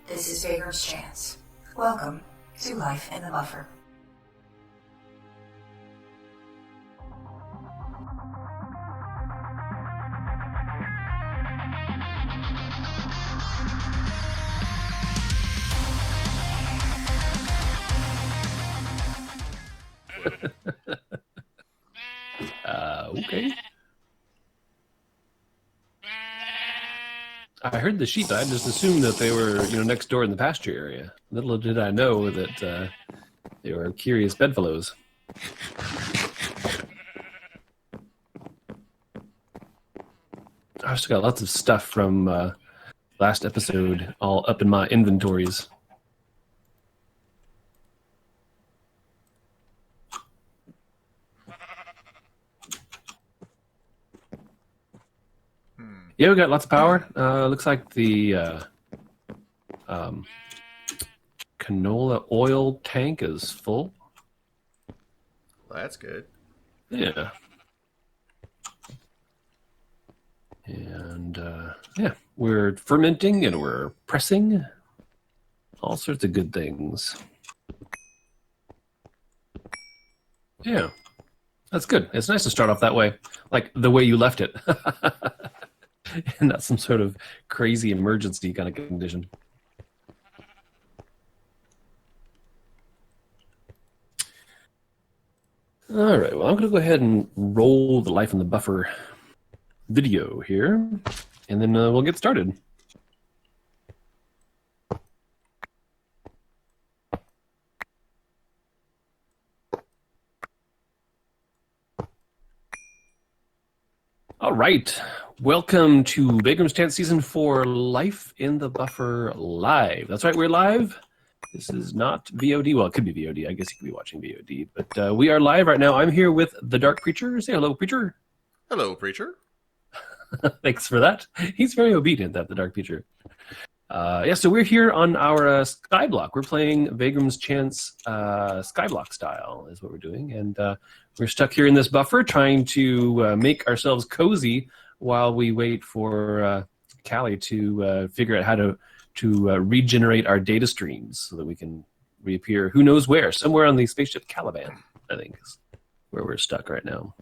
This is Vaygrim's chance. Welcome to Life in the Buffer. Okay. I heard the sheep. I just assumed that they were, next door in the pasture area. Little did I know that they were curious bedfellows. I've still got lots of stuff from last episode all up in my inventories. Yeah, we got lots of power. Looks like the canola oil tank is full. Well, that's good. Yeah. And yeah, we're fermenting and we're pressing. All sorts of good things. Yeah, that's good. It's nice to start off that way, like the way you left it. And not some sort of crazy emergency kind of condition. All right, well, I'm going to go ahead and roll the Life in the Buffer video here, and then we'll get started. All right. Welcome to Vaygrim's Chance Season 4 Life in the Buffer Live. That's right, we're live. This is not VOD. Well, it could be VOD. I guess you could be watching VOD. But we are live right now. I'm here with the Dark Preacher. Say hello, Preacher. Hello, Preacher. Thanks for that. He's very obedient, the Dark Preacher. Yeah, so we're here on our skyblock. We're playing Vaygrim's Chance skyblock style is what we're doing. And we're stuck here in this buffer trying to make ourselves cozy while we wait for Callie to figure out how to regenerate our data streams so that we can reappear who knows where. Somewhere on the spaceship Caliban, I think, is where we're stuck right now.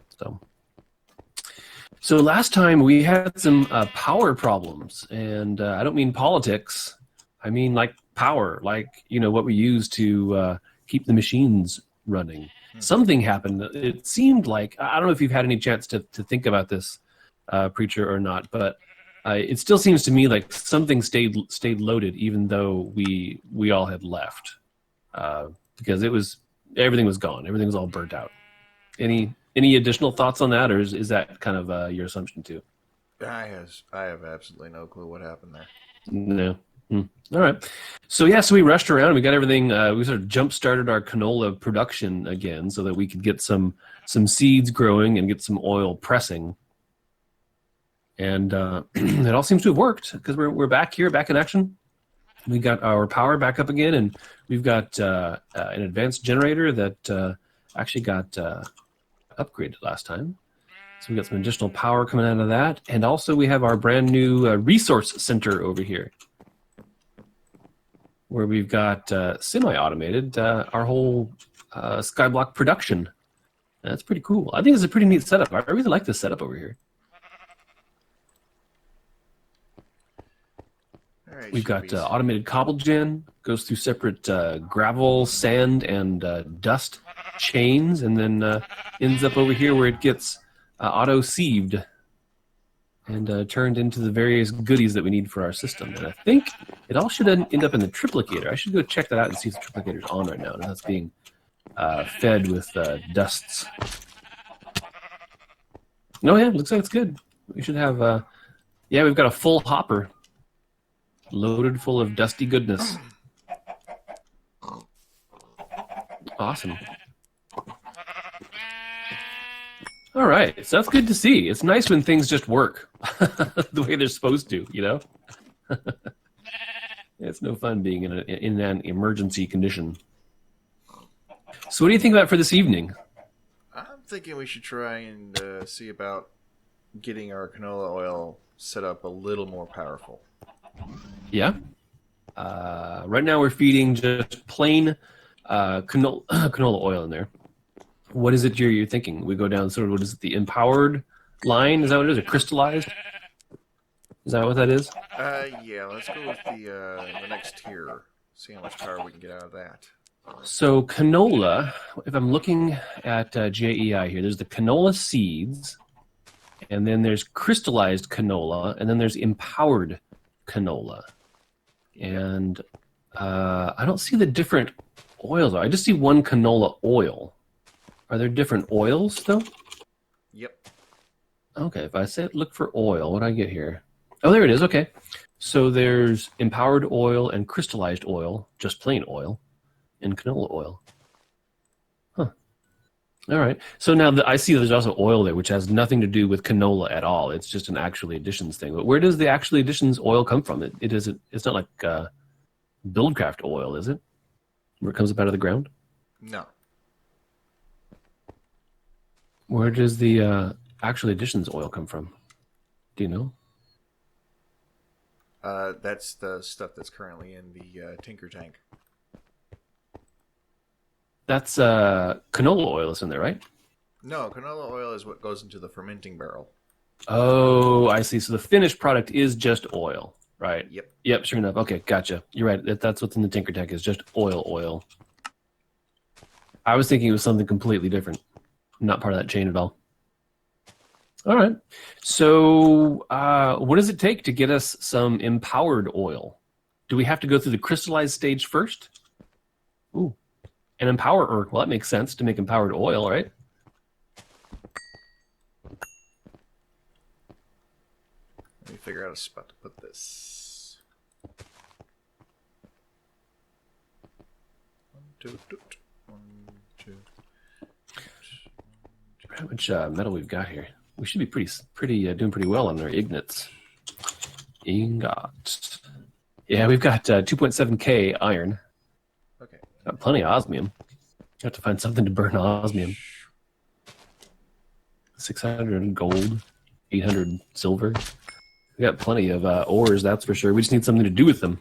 So last time we had some power problems, and I don't mean politics. I mean like power, like what we use to keep the machines running. Something happened. It seemed like, I don't know if you've had any chance to think about this, Preacher, or not, but it still seems to me like something stayed loaded even though we all had left, because everything was gone. Everything was all burnt out. Any additional thoughts on that, or is that kind of your assumption too? I have absolutely no clue what happened there. No. All right. So we rushed around. We got everything. We sort of jump-started our canola production again so that we could get some seeds growing and get some oil pressing. And it all seems to have worked because we're back here, back in action. We got our power back up again, and we've got an advanced generator that actually got upgraded last time. So we got some additional power coming out of that. And also we have our brand new resource center over here, where we've got semi-automated our whole skyblock production. That's pretty cool. I think it's a pretty neat setup. I really like this setup over here. Right, we've got automated cobble gen, goes through separate gravel, sand, and dust chains, and then ends up over here where it gets auto-sieved and turned into the various goodies that we need for our system. And I think it all should end up in the triplicator. I should go check that out and see if the triplicator's on right now, and that's being fed with dusts. No, yeah, looks like it's good. We should have, we've got a full hopper loaded full of dusty goodness. Awesome. All right, so that's good to see. It's nice when things just work the way they're supposed to, It's no fun being in an emergency condition. So what do you think about for this evening? I'm thinking we should try and see about getting our canola oil set up a little more powerful. Yeah? Right now we're feeding just plain canola oil in there. What is it you're thinking? We go down sort of, what is it, the empowered line? Is that what it is? Or crystallized? Is that what that is? Yeah, let's go with the next tier. See how much power we can get out of that. So canola, if I'm looking at JEI here, there's the canola seeds, and then there's crystallized canola, and then there's empowered canola. And I don't see the different oils. I just see one canola oil. Are there different oils, though? Yep. Okay, if I say look for oil, what do I get here? Oh, there it is. Okay. So there's empowered oil and crystallized oil, just plain oil, and canola oil. Huh. All right. So now I see there's also oil there, which has nothing to do with canola at all. It's just an actually additions thing. But where does the actually additions oil come from? It isn't. It's not like Buildcraft oil, is it? Where it comes up out of the ground? No. Where does the actually additions oil come from? Do you know? That's the stuff that's currently in the Tinker Tank. That's canola oil that's in there, right? No, canola oil is what goes into the fermenting barrel. Oh, I see. So the finished product is just oil, right? Yep. Yep, sure enough. Okay, gotcha. You're right. That's what's in the Tinker Tank is just oil. I was thinking it was something completely different. Not part of that chain at all. All right. So what does it take to get us some empowered oil? Do we have to go through the crystallized stage first? Ooh. And empower, well, that makes sense to make empowered oil, right? Let me figure out a spot to put this. 1, 2, 2, 1, 2. How much metal we've got here? We should be doing pretty well on our ignits. Ingot. Yeah, we've got 2.7K iron. Okay. Got plenty of osmium. Have to find something to burn osmium. 600 gold, 800 silver. We got plenty of ores, that's for sure. We just need something to do with them.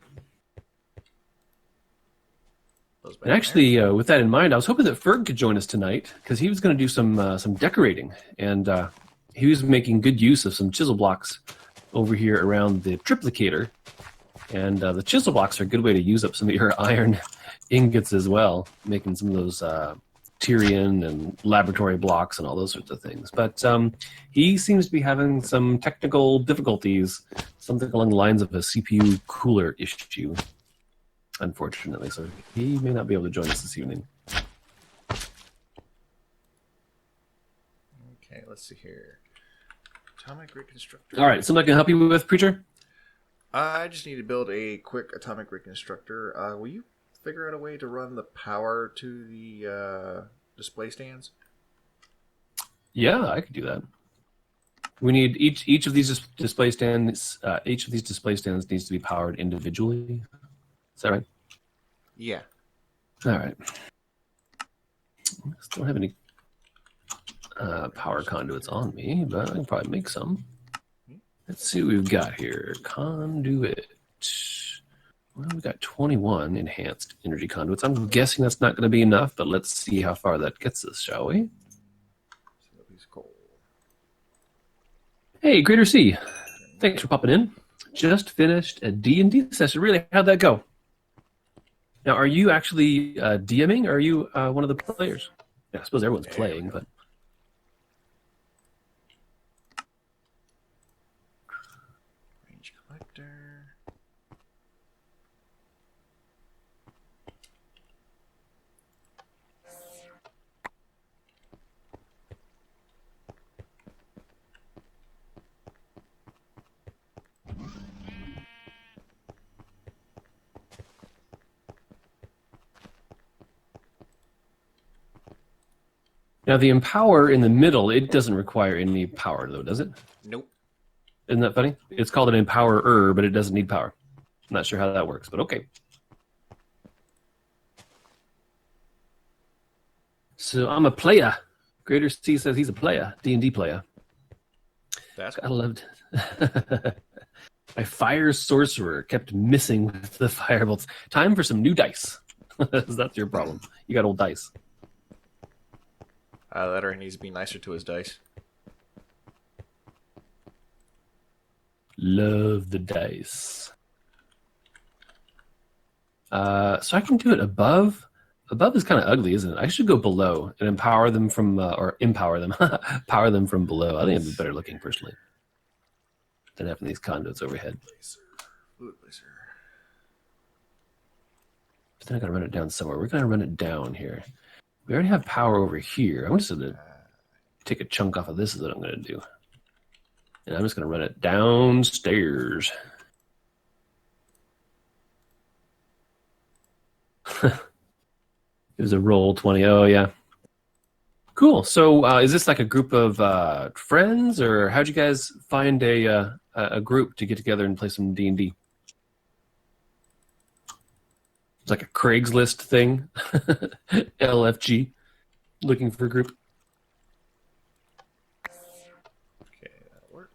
And actually, with that in mind, I was hoping that Ferg could join us tonight because he was going to do some decorating, and he was making good use of some chisel blocks over here around the triplicator. And the chisel blocks are a good way to use up some of your iron ingots as well, making some of those Tyrian and laboratory blocks and all those sorts of things. But he seems to be having some technical difficulties, something along the lines of a CPU cooler issue, unfortunately. So he may not be able to join us this evening. Okay, let's see here. Atomic reconstructor. All right, something I can help you with, Preacher? I just need to build a quick atomic reconstructor. Will you figure out a way to run the power to the display stands? Yeah, I could do that. We need each of these display stands. Each of these display stands needs to be powered individually. Is that right? Yeah. All right. Still don't have any power conduits on me, but I can probably make some. Let's see what we've got here. Conduit. Well, we've got 21 enhanced energy conduits. I'm guessing that's not going to be enough, but let's see how far that gets us, shall we? Hey, Greater C. Thanks for popping in. Just finished a D&D session. Really, how'd that go? Now, are you actually DMing, or are you one of the players? Yeah, I suppose everyone's playing, but... Range collector. Now, the Empower in the middle, it doesn't require any power, though, does it? Nope. Isn't that funny? It's called an Empowerer, but it doesn't need power. I'm not sure how that works, but okay. So I'm a player. Greater C says he's a player, D&D player. That's I loved. My fire sorcerer kept missing with the firebolts. Time for some new dice. That's your problem. You got old dice. That or he needs to be nicer to his dice. Love the dice. So I can do it above. Above is kind of ugly, isn't it? I should go below and empower them from, or empower them, power them from below. I think it'd be better looking personally than having these conduits overhead. Fluid placer. But then I gotta run it down somewhere. We're gonna run it down here. We already have power over here. I'm just gonna take a chunk off of this is what I'm gonna do. And I'm just gonna run it downstairs. It was a roll 20. Oh yeah. Cool. So is this like a group of friends, or how'd you guys find a group to get together and play some D&D? It's like a Craigslist thing. LFG, looking for a group. Okay, that'll work.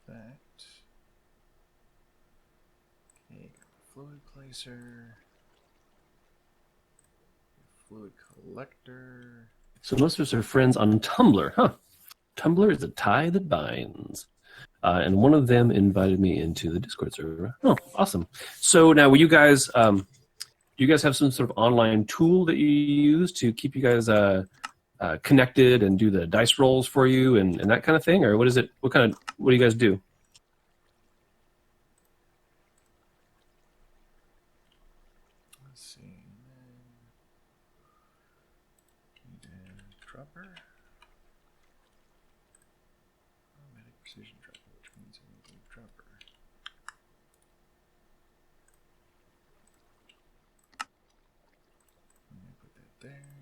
That. Okay, fluid placer. Fluid collector. So most of us are friends on Tumblr, huh? Tumblr is a tie that binds. And one of them invited me into the Discord server. Oh, awesome. So now, will you guys, do you guys have some sort of online tool that you use to keep you guys connected and do the dice rolls for you and that kind of thing? Or what is it? What do you guys do? Let's see. Dropper. Automatic precision dropper, which means I need a dropper. I'm gonna put that there.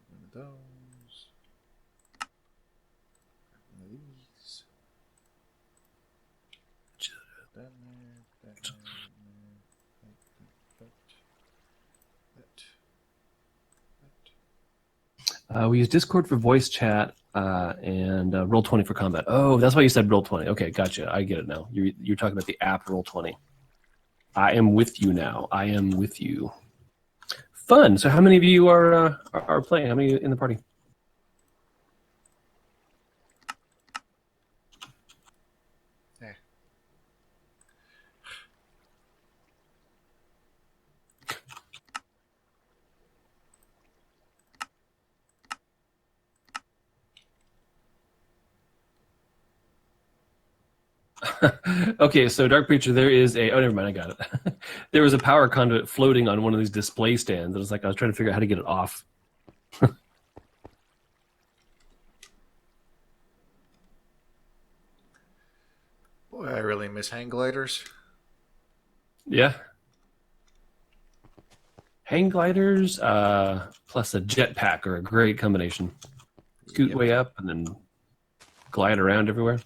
One of those. One of these. That there, that there, that. We use Discord for voice chat and Roll20 for combat. Oh, that's why you said Roll20. Okay, gotcha. I get it now. You're talking about the app Roll20. I am with you now. I am with you. Fun. So how many of you are playing? How many in the party? There. Okay, so Dark Preacher, there is a... Oh, never mind, I got it. There was a power conduit floating on one of these display stands. It was like I was trying to figure out how to get it off. Boy, I really miss hang gliders. Yeah. Hang gliders plus a jetpack are a great combination. Scoot Yep. way up and then glide around everywhere.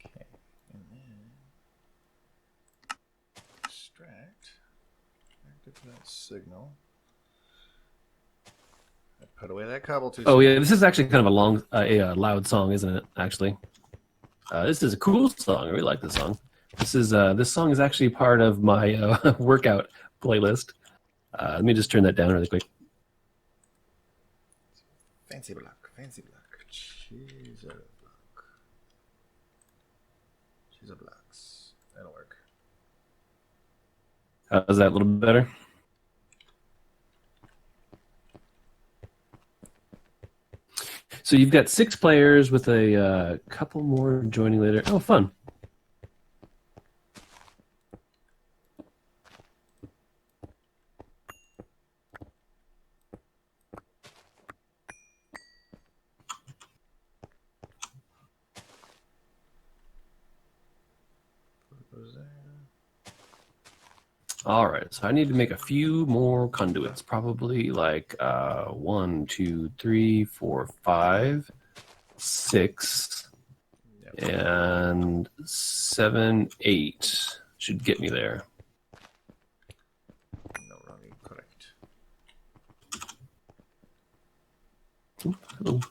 Okay, and then extract. Active that signal. I put away that cobble too. Oh yeah, this is actually kind of a loud song, isn't it? Actually, this is a cool song. I really like this song. This song is actually part of my workout playlist. Let me just turn that down really quick. Fancy block, fancy block. Cheese a block. Cheese a blocks. That'll work. Is that a little better? So you've got 6 players with a couple more joining later. Oh, fun. All right, so I need to make a few more conduits, probably like 1, 2, 3, 4, 5, 6, Yep. and 7, 8 should get me there. No, wrong, incorrect. Hello. What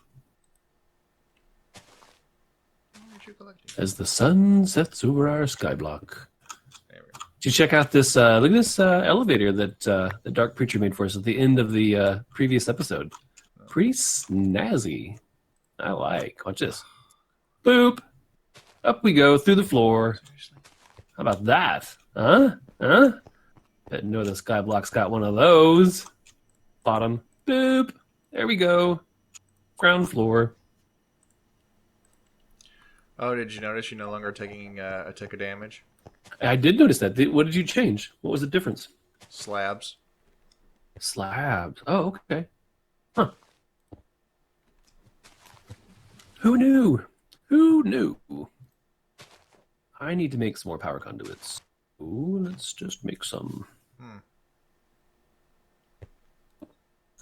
are you collecting? As the sun sets over our skyblock. There we go. Did you check out this? Look at this elevator that the Dark Preacher made for us at the end of the previous episode. Pretty snazzy. I like. Watch this. Boop. Up we go through the floor. Seriously? How about that? Huh? Huh? Didn't know the skyblock's got one of those. Bottom. Boop. There we go. Ground floor. Oh, did you notice you're no longer taking a tick of damage? I did notice that. What did you change? What was the difference? Slabs. Slabs. Oh, okay. Huh. Who knew? Who knew? I need to make some more power conduits. Ooh, let's just make some.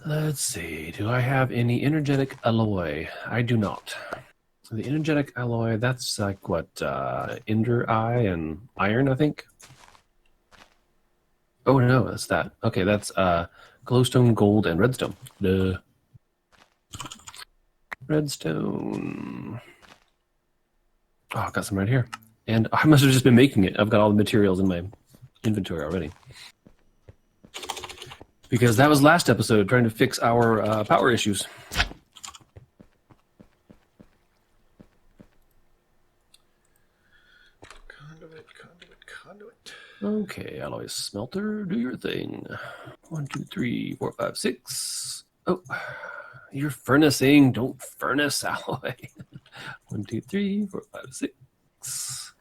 Let's see. Do I have any energetic alloy? I do not. So the energetic alloy, that's like what? Ender eye and iron, I think. Oh no, that's that. Okay, that's glowstone, gold, and redstone. The redstone. Oh, I got some right here. And I must have just been making it. I've got all the materials in my inventory already. Because that was last episode, trying to fix our power issues. Conduit. Okay, alloy smelter, do your thing. 1, 2, 3, 4, 5, 6. Oh, you're furnacing. Don't furnace alloy. 1, 2, 3, 4, 5, 6.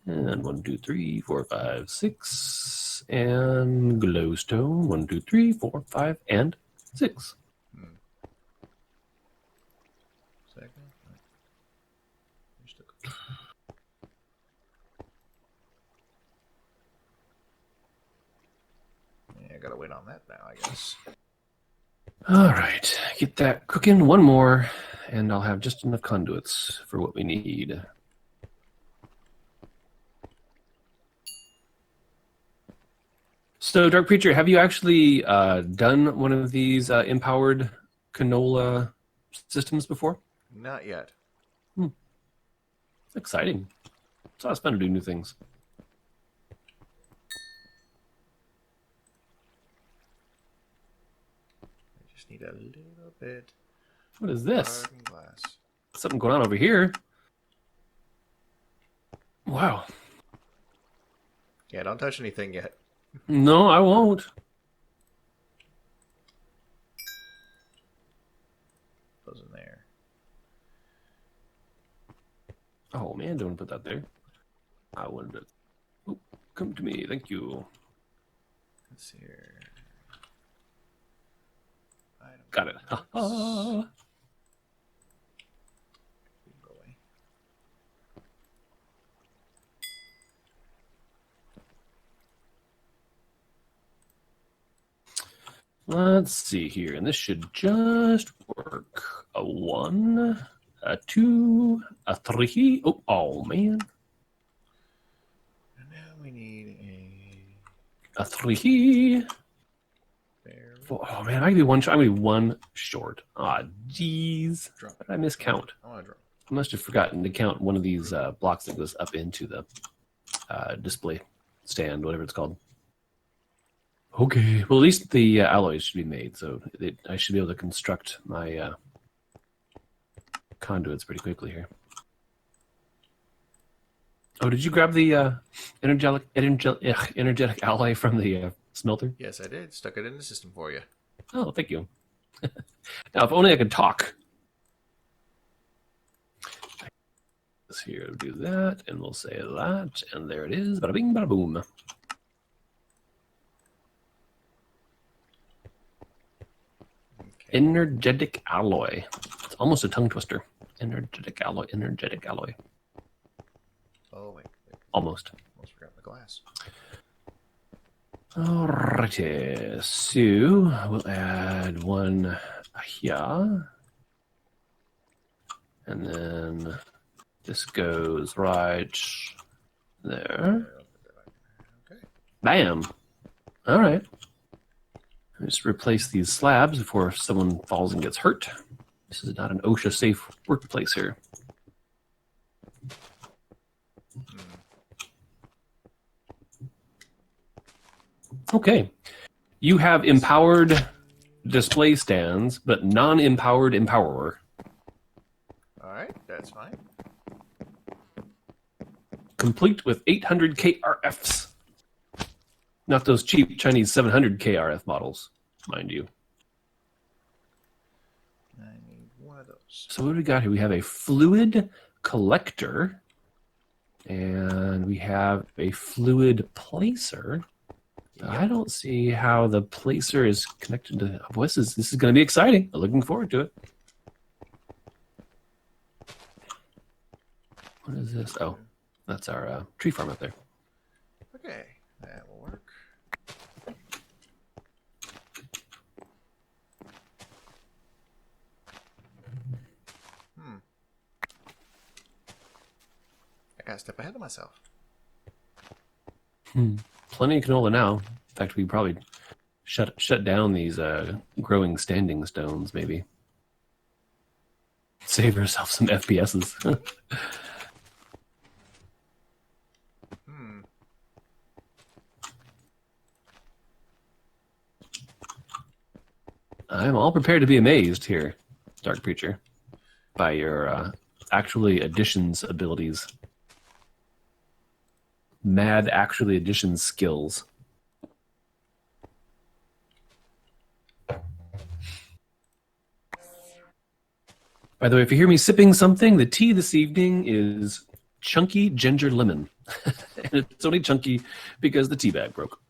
And 1, 2, 3, 4, 5, 6. And glowstone. 1, 2, 3, 4, 5, and 6. Second. Yeah, I gotta wait on that now, I guess. All right, get that cooking. One more, and I'll have just enough conduits for what we need. So, Dark Preacher, have you actually done one of these empowered canola systems before? Not yet. It's exciting. It's always fun to do new things. I just need a little bit. What is this? Garden glass. Something going on over here. Wow. Yeah, don't touch anything yet. No, I won't. Wasn't there. Oh man, don't put that there. I wanted to. Oh, come to me, thank you. Let's see here. Got it. Go away. Let's see here, and this should just work. A 1, a 2, a 3. Oh man. And now we need A 3. there. 4. Oh man, I could be one. I'm gonna be one short. Ah, jeez. Drop. Did I miscount? I want to drop. I must have forgotten to count one of these blocks that goes up into the display stand, whatever it's called. Okay, well, at least the alloys should be made, so I should be able to construct my conduits pretty quickly here. Oh, did you grab the energetic alloy from the smelter? Yes, I did. Stuck it in the system for you. Oh, thank you. Now, if only I could talk. Let's here do that, and we'll say that, and there it is. Bada bing, bada boom. Okay. Energetic alloy. It's almost a tongue twister. Energetic alloy. Energetic alloy. Oh, wait. Almost. Almost forgot the glass. Alrighty, so we'll add one here. And then this goes right there. Okay. Bam! Alright. Just replace these slabs before someone falls and gets hurt. This is not an OSHA-safe workplace here. Okay. You have empowered display stands, but non-empowered empowerer. Alright, that's fine. Complete with 800K RFs. Not those cheap Chinese 700K RF models, mind you. I need one of those. So what do we got here? We have a fluid collector, and we have a fluid placer. But I don't see how the placer is connected to. Oh, boy, this is going to be exciting. I'm looking forward to it. What is this? Oh, that's our tree farm up there. Okay, that will work. I gotta step ahead of myself. Plenty of canola now. In fact, we probably shut down these growing standing stones, maybe. Save ourselves some FPSs. I'm all prepared to be amazed here, Dark Preacher, by your actually additions abilities. Mad actually additions skills. By the way, if you hear me sipping something, the tea this evening is chunky ginger lemon. And it's only chunky because the tea bag broke.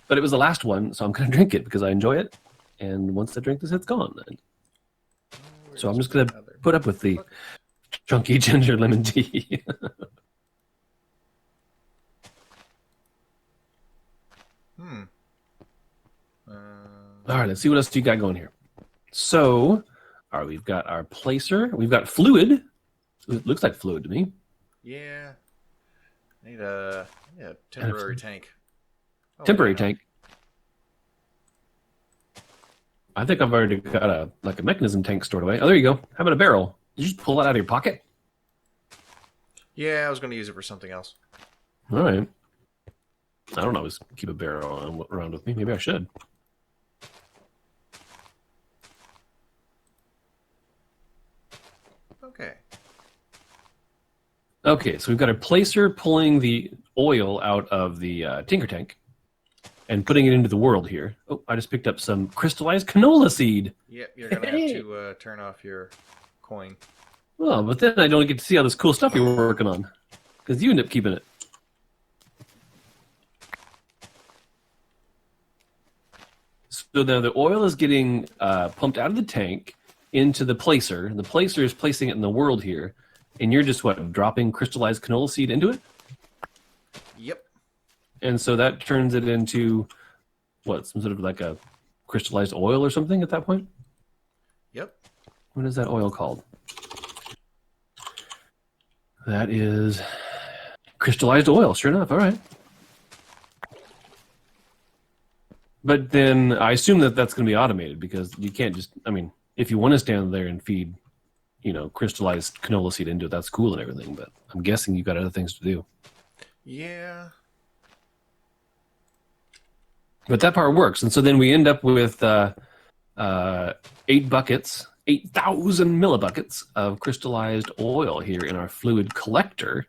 But it was the last one, so I'm going to drink it because I enjoy it. And once I drink this, it's gone. So I'm just going to put up with the chunky ginger lemon tea. All right, let's see what else you got going here. So, all right, we've got our placer. We've got fluid. It looks like fluid to me. Yeah. I need a temporary tank. Oh, temporary tank. I think I've already got a mechanism tank stored away. Oh, there you go. How about a barrel? Did you just pull that out of your pocket? Yeah, I was going to use it for something else. All right. I don't always keep a barrel around with me. Maybe I should. Okay. Okay, so we've got a placer pulling the oil out of the tinker tank and putting it into the world here. Oh, I just picked up some crystallized canola seed. Yep, you're going to have to turn off your coin. Well, but then I don't get to see all this cool stuff you're working on because you end up keeping it. So now the oil is getting pumped out of the tank into the placer. And the placer is placing it in the world here. And you're just, dropping crystallized canola seed into it? Yep. And so that turns it into, some sort of like a crystallized oil or something at that point? Yep. What is that oil called? That is crystallized oil, sure enough. All right. But then I assume that that's going to be automated because you can't just, if you want to stand there and feed, crystallized canola seed into it, that's cool and everything. But I'm guessing you've got other things to do. Yeah. But that part works. And so then we end up with 8 buckets, 8,000 millibuckets of crystallized oil here in our fluid collector,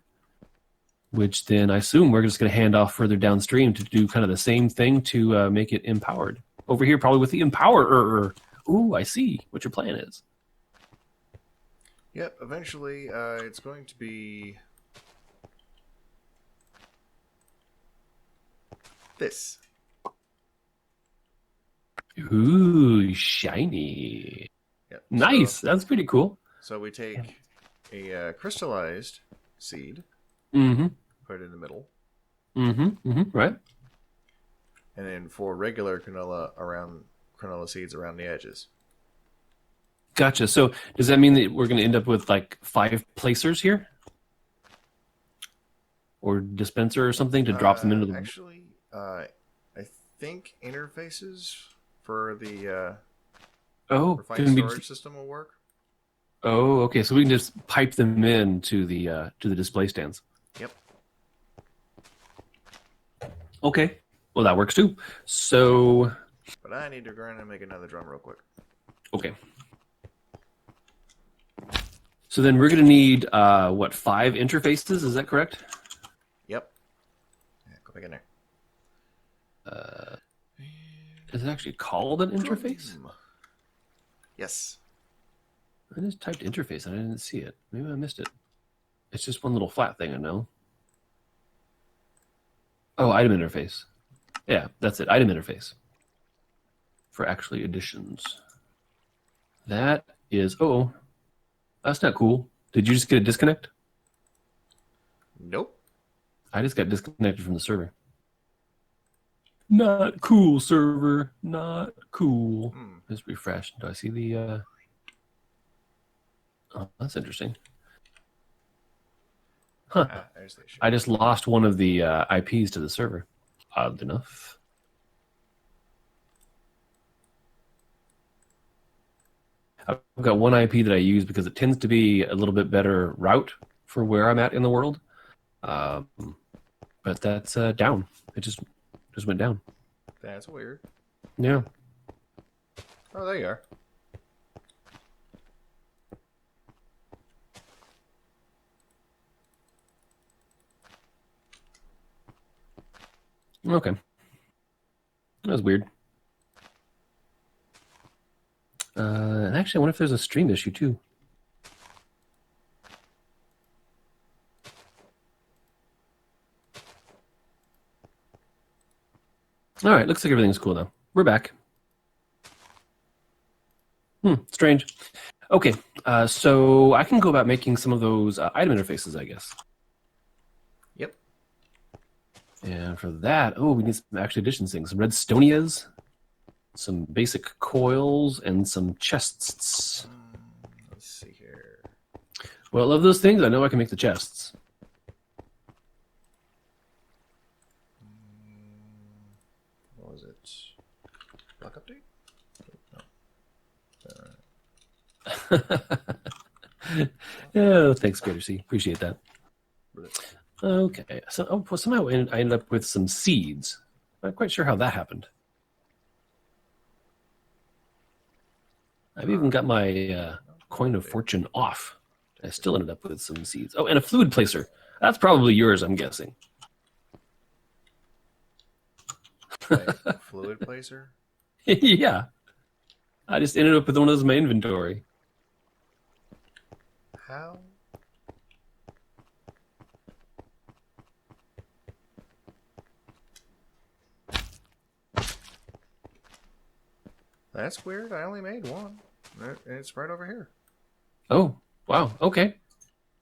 which then I assume we're just going to hand off further downstream to do kind of the same thing to make it empowered. Over here, probably with the empowerer. Ooh, I see what your plan is. Yep, eventually it's going to be this. Ooh, shiny. Yep. Nice. That's pretty cool. So we take a crystallized seed, Mm-hmm. put it in the middle. Mm-hmm. Mm-hmm. Right. and then 4 regular canola seeds around the edges. Gotcha. So does that mean that we're going to end up with like 5 placers here? Or dispenser or something to drop them into the... Actually, I think interfaces for the refined storage system will work. Oh, okay. So we can just pipe them in to the display stands. Yep. Okay. Well, that works too. So... But I need to go around and make another drum real quick. Okay. So then we're going to need, 5 interfaces? Is that correct? Yep. Yeah, go back in there. Is it actually called an interface? Yes. I just typed interface and I didn't see it. Maybe I missed it. It's just one little flat thing, I know. Oh, item interface. Yeah, that's it. Item interface. For actually additions. That is... Oh, that's not cool. Did you just get a disconnect? Nope. I just got disconnected from the server. Not cool, server. Not cool. Just refresh. Do I see the... Oh, that's interesting. Huh. I just lost one of the IPs to the server. Odd enough. I've got one IP that I use because it tends to be a little bit better route for where I'm at in the world. But that's down. It just went down. That's weird. Yeah. Oh, there you are. Okay. That was weird. And actually, I wonder if there's a stream issue too. All right, looks like everything's cool now. We're back. Strange. Okay, so I can go about making some of those item interfaces, I guess. Yep. And for that, we need some actual additions things. Some redstonias, some basic coils, and some chests. Let's see here. Well, of those things, I know I can make the chests. What was it? Block update? No. Yeah, thanks, Greater C. Appreciate that. Okay, so somehow I ended up with some seeds. I'm not quite sure how that happened. I've even got my coin of fortune off. I still ended up with some seeds. Oh, and a fluid placer. That's probably yours, I'm guessing. Wait, fluid placer? Yeah. I just ended up with one of those in my inventory. How? That's weird. I only made one. It's right over here. Oh, wow. Okay.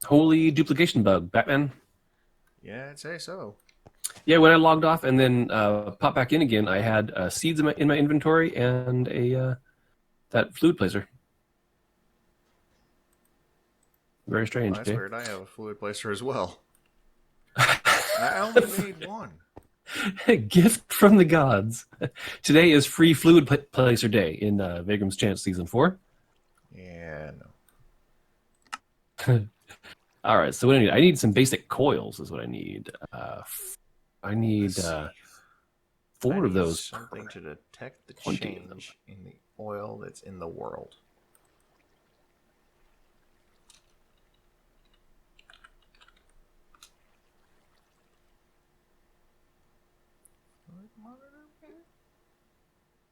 Holy duplication bug, Batman. Yeah, I'd say so. Yeah, when I logged off and then popped back in again, I had seeds in my inventory and that fluid placer. Very strange. Well, that's weird. I have a fluid placer as well. I only made one. Gift from the gods. Today is free fluid placer day in Vaygrim's Chance Season 4. Yeah, no. All right, so what I need? I need some basic coils is what I need. I need 4 of those. Something to detect the change in the oil that's in the world.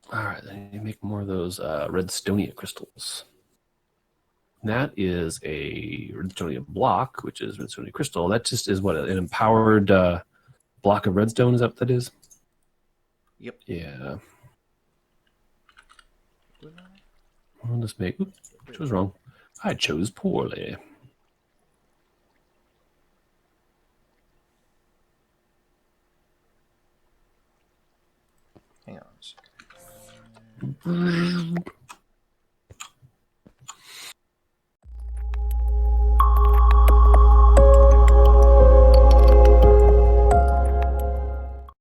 All right, I need to make more of those redstonia crystals. That is a redstonia block, which is redstonia crystal. That just is what, an empowered block of redstone. Is that what that is? Yep. Yeah. I'll just make. Oops, which was wrong. I chose poorly.